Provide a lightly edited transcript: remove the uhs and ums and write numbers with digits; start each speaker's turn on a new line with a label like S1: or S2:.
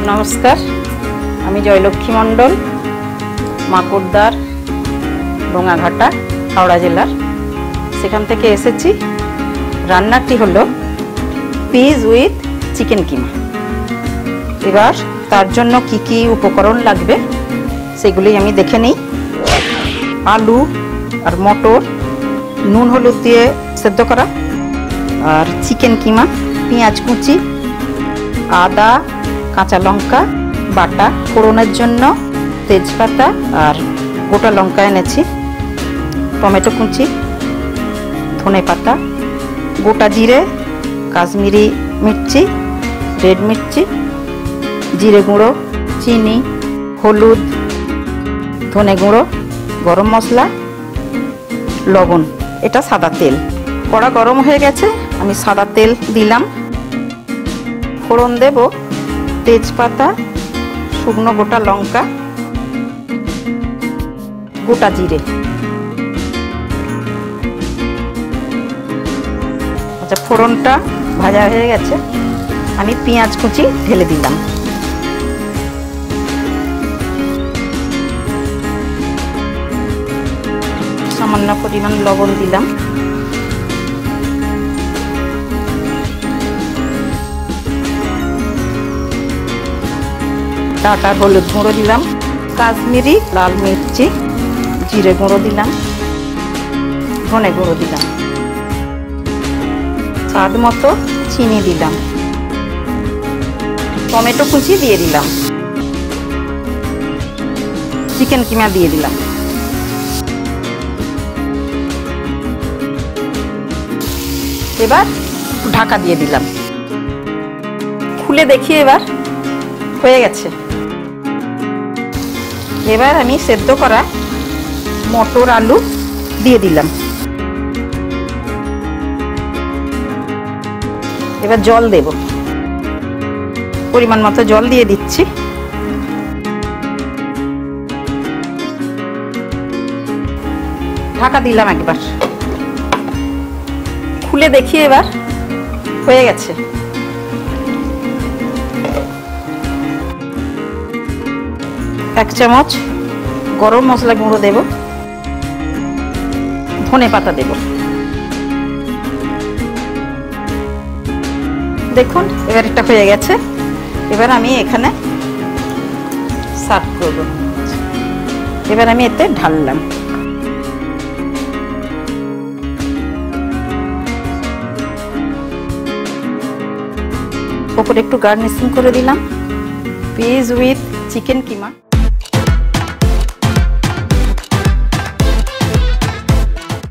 S1: नमस्कार आमी जयलक्ष्मी मंडल माकुड़दार डोंगाघाटा हावड़ा जिलार सेखान थेके एसेछि। रान्नाटी हलो पिस उइथ चिकेन किमा। एबार तार जन्य की की उपकरण लागबे सेगुली आमी देखे नेই। आलू और मटर नुन हलुद दिए सेদ্ধ करा और चिकेन किमा, पेঁয়াজ कुचि, आदा, काँचा लंका बाटा, फोड़নের জন্য तेजपाता और गोटा लंका এনেছি, टमेटो कुचि, धने पाता, गोटा जिरे, काश्मीरी मिर्ची, रेड मिर्ची, जिरे गुঁড়ো, चीनी, हलुद, धने गुঁড়ো, गरम मसला, लवण। এটা সাদা তেল। কড়া গরম হয়ে গেছে, আমি সাদা তেল দিলাম। ফোড়ন দেব তেজপাতা, শুকনো গোটা লঙ্কা, গোটা জিরে। আচ্ছা, ফোড়নটা ভাজা হয়ে গেছে, আমি পেঁয়াজ কুচি ঢেলে দিলাম। सामान्य परिमाण लवण दिलाम। टाटा हलुद गुঁড়ো दिलाम, काश्मीरी लाल मिर्ची, जिरे गुঁড়ো दिलाम, धने गुঁড়ো दिलाम, स्वाद मतो चीनी दिलाम, टमेटो कुचि दिए दिलाम, चिकेन किमा दिए दिलाम। এবার ঢাকা দিয়ে দিলাম। খুলে দেখি এবার হয়ে গেছে। এবার আমি সেদ্ধ করা মটর আলু দিয়ে দিলাম। এবার জল দেব, পরিমাণ মতো জল দিয়ে দিচ্ছি। ঢাকা দিলাম একবার। খুলে দেখি এবার হয়ে গেছে। এক চামচ গরম মশলা গুঁড়ো দেব, ধনে পাতা দেব। দেখুন এবার এটা হয়ে গেছে। এবার আমি এখানে সার্ভ করব। এবার আমি এতে ঢাললাম। ওপরে একটু গার্নিশিং করে দিলাম পিস উইথ চিকেন কিমা।